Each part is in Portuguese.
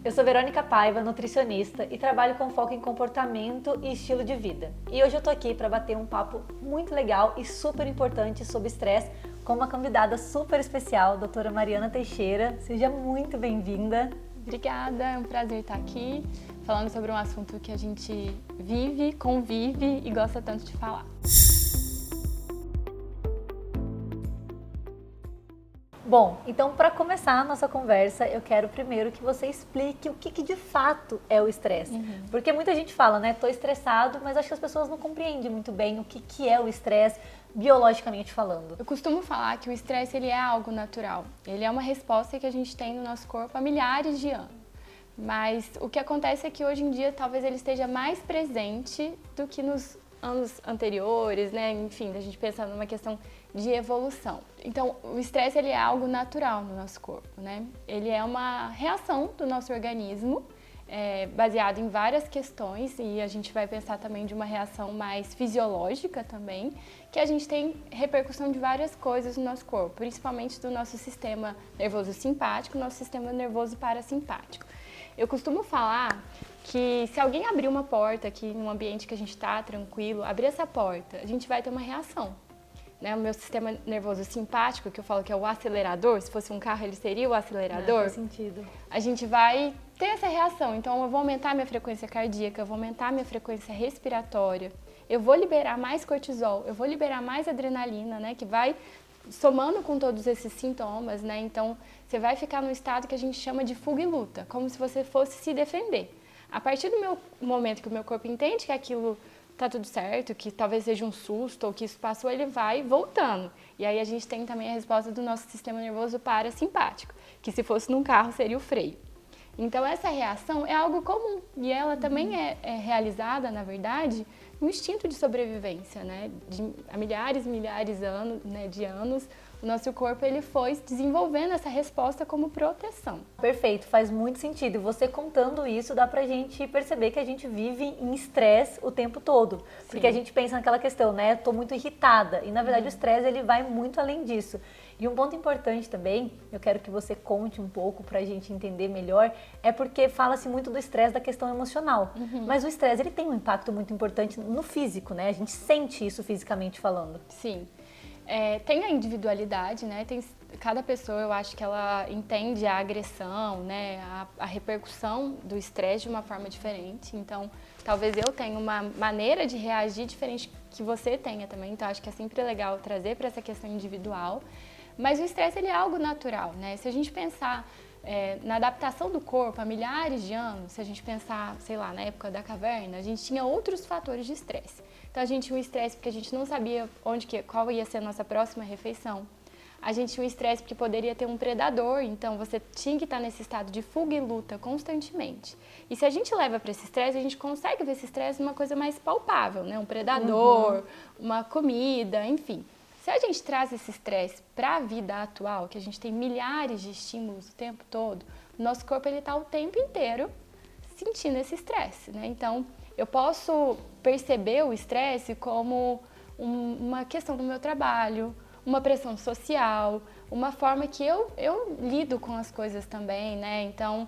Eu sou Verônica Paiva, nutricionista e trabalho com foco em comportamento e estilo de vida. E hoje eu tô aqui para bater um papo muito legal e super importante sobre estresse com uma convidada super especial, doutora Mariana Teixeira. Seja muito bem-vinda. Obrigada, é um prazer estar aqui falando sobre um assunto que a gente vive, convive e gosta tanto de falar. Bom, então para começar a nossa conversa, eu quero primeiro que você explique o que de fato é o estresse. Porque muita gente fala, né, tô estressado, mas acho que as pessoas não compreendem muito bem o que é o estresse, biologicamente falando. Eu costumo falar que o estresse ele é algo natural. Ele é uma resposta que a gente tem no nosso corpo há milhares de anos. Mas o que acontece é que hoje em dia talvez ele esteja mais presente do que nos anos anteriores, né? Enfim, a gente pensa numa questão de evolução. Então, o estresse ele é algo natural no nosso corpo, né? Ele é uma reação do nosso organismo, baseado em várias questões, e a gente vai pensar também de uma reação mais fisiológica também, que a gente tem repercussão de várias coisas no nosso corpo, principalmente do nosso sistema nervoso simpático, nosso sistema nervoso parasimpático. Eu costumo falar que se alguém abrir uma porta aqui num ambiente que a gente está tranquilo, abrir essa porta, a gente vai ter uma reação. Né? O meu sistema nervoso simpático, que eu falo que é o acelerador, se fosse um carro ele seria o acelerador. Faz sentido. A gente vai ter essa reação, então eu vou aumentar minha frequência cardíaca, eu vou aumentar minha frequência respiratória, eu vou liberar mais cortisol, eu vou liberar mais adrenalina, né? Que vai somando com todos esses sintomas, né? Então, você vai ficar num estado que a gente chama de fuga e luta, como se você fosse se defender. A partir do meu momento que o meu corpo entende que aquilo tá tudo certo, que talvez seja um susto ou que isso passou, ele vai voltando. E aí a gente tem também a resposta do nosso sistema nervoso parasimpático, que se fosse num carro seria o freio. Então, essa reação é algo comum e ela também é realizada, na verdade, no instinto de sobrevivência, né? Há milhares de anos, o nosso corpo ele foi desenvolvendo essa resposta como proteção. Perfeito, faz muito sentido. E você contando isso, dá pra gente perceber que a gente vive em estresse o tempo todo. Sim. Porque a gente pensa naquela questão, né? Tô muito irritada. E na verdade o estresse ele vai muito além disso. E um ponto importante também, eu quero que você conte um pouco pra gente entender melhor, é porque fala-se muito do estresse da questão emocional. Mas o estresse ele tem um impacto muito importante no físico, né? A gente sente isso fisicamente falando. Sim. Tem a individualidade, né? Cada pessoa, eu acho que ela entende a agressão, né? A repercussão do estresse de uma forma diferente. Então, talvez eu tenha uma maneira de reagir diferente que você tenha também. Então, acho que é sempre legal trazer para essa questão individual. Mas o estresse, ele é algo natural, né? Se a gente pensar na adaptação do corpo há milhares de anos, se a gente pensar, sei lá, na época da caverna, a gente tinha outros fatores de estresse. Então, a gente tinha o estresse porque a gente não sabia qual ia ser a nossa próxima refeição. A gente tinha o estresse porque poderia ter um predador, então você tinha que estar nesse estado de fuga e luta constantemente. E se a gente leva para esse estresse, a gente consegue ver esse estresse uma coisa mais palpável, né? Um predador, uma comida, enfim. Se a gente traz esse estresse para a vida atual, que a gente tem milhares de estímulos o tempo todo, o nosso corpo está o tempo inteiro sentindo esse estresse, né? Então, eu posso perceber o estresse como uma questão do meu trabalho, uma pressão social, uma forma que eu lido com as coisas também, né? Então,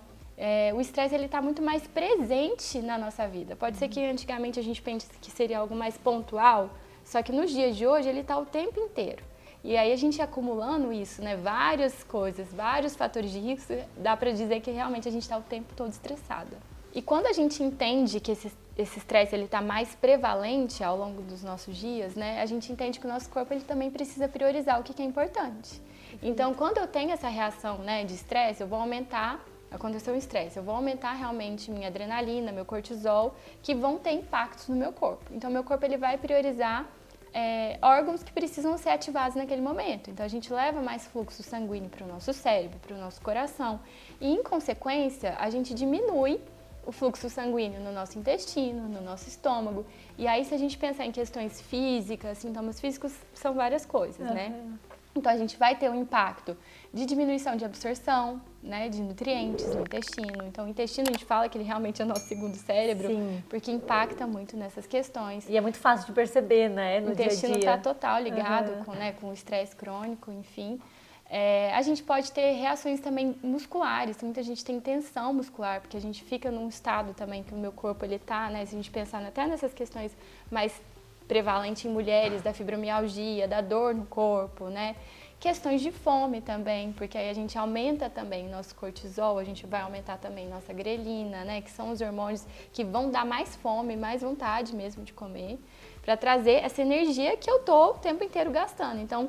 o estresse está muito mais presente na nossa vida. Pode ser que antigamente a gente pense que seria algo mais pontual, só que nos dias de hoje ele está o tempo inteiro. E aí a gente acumulando isso, né? Várias coisas, vários fatores de risco, dá para dizer que realmente a gente está o tempo todo estressada. E quando a gente entende que esse estresse está mais prevalente ao longo dos nossos dias, né? A gente entende que o nosso corpo ele também precisa priorizar o que é importante. Então, quando eu tenho essa reação, né, de estresse, eu vou aumentar. Aconteceu um estresse, eu vou aumentar realmente minha adrenalina, meu cortisol, que vão ter impactos no meu corpo. Então, meu corpo ele vai priorizar órgãos que precisam ser ativados naquele momento. Então, a gente leva mais fluxo sanguíneo para o nosso cérebro, para o nosso coração. E, em consequência, a gente diminui o fluxo sanguíneo no nosso intestino, no nosso estômago. E aí, se a gente pensar em questões físicas, sintomas físicos, são várias coisas, né? Então, a gente vai ter um impacto de diminuição de absorção, né, de nutrientes no intestino. Então, o intestino, a gente fala que ele realmente é o nosso segundo cérebro, Sim. Porque impacta muito nessas questões. E é muito fácil de perceber, né, no dia a dia. O intestino está total ligado com o estresse crônico, enfim. A gente pode ter reações também musculares, muita gente tem tensão muscular, porque a gente fica num estado também que o meu corpo ele tá, né? Se a gente pensar até nessas questões mais prevalentes em mulheres, da fibromialgia, da dor no corpo, né? Questões de fome também, porque aí a gente aumenta também o nosso cortisol, a gente vai aumentar também nossa grelina, né? Que são os hormônios que vão dar mais fome, mais vontade mesmo de comer, para trazer essa energia que eu tô o tempo inteiro gastando. Então,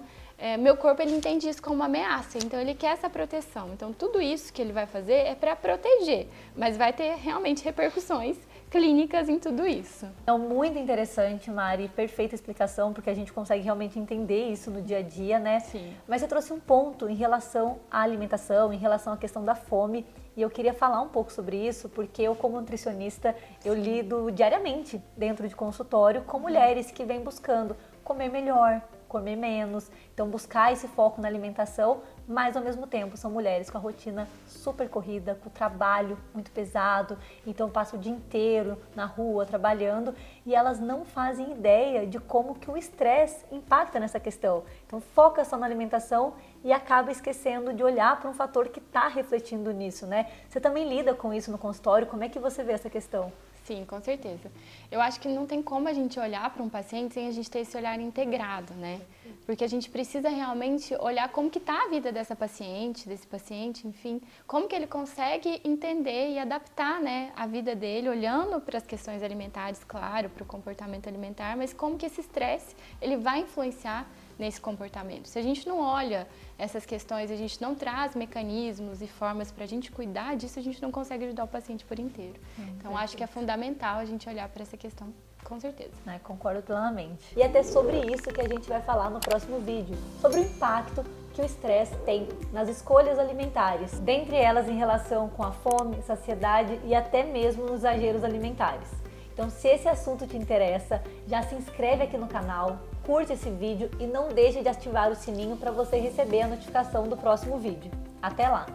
meu corpo ele entende isso como uma ameaça, então ele quer essa proteção. Então, tudo isso que ele vai fazer é para proteger, mas vai ter realmente repercussões clínicas em tudo isso. Então, muito interessante, Mari, perfeita explicação, porque a gente consegue realmente entender isso no dia a dia, né? Sim. Mas você trouxe um ponto em relação à alimentação, em relação à questão da fome, e eu queria falar um pouco sobre isso, porque eu, como nutricionista, eu lido diariamente dentro de consultório com mulheres que vêm buscando comer melhor, comer menos, então buscar esse foco na alimentação, mas ao mesmo tempo são mulheres com a rotina super corrida, com o trabalho muito pesado, então passam o dia inteiro na rua trabalhando e elas não fazem ideia de como que o estresse impacta nessa questão. Então foca só na alimentação e acaba esquecendo de olhar para um fator que está refletindo nisso, né? Você também lida com isso no consultório, como é que você vê essa questão? Sim, com certeza. Eu acho que não tem como a gente olhar para um paciente sem a gente ter esse olhar integrado, né? Porque a gente precisa realmente olhar como que está a vida desse paciente, enfim, como que ele consegue entender e adaptar, né, a vida dele, olhando para as questões alimentares, claro, para o comportamento alimentar, mas como que esse estresse ele vai influenciar nesse comportamento. Se a gente não olha essas questões, a gente não traz mecanismos e formas para a gente cuidar disso, a gente não consegue ajudar o paciente por inteiro. Então, acho que é fundamental a gente olhar para essa questão, com certeza. Concordo plenamente. E até sobre isso que a gente vai falar no próximo vídeo, sobre o impacto que o estresse tem nas escolhas alimentares, dentre elas em relação com a fome, saciedade e até mesmo nos exageros alimentares. Então, se esse assunto te interessa, já se inscreve aqui no canal, curte esse vídeo e não deixe de ativar o sininho para você receber a notificação do próximo vídeo. Até lá!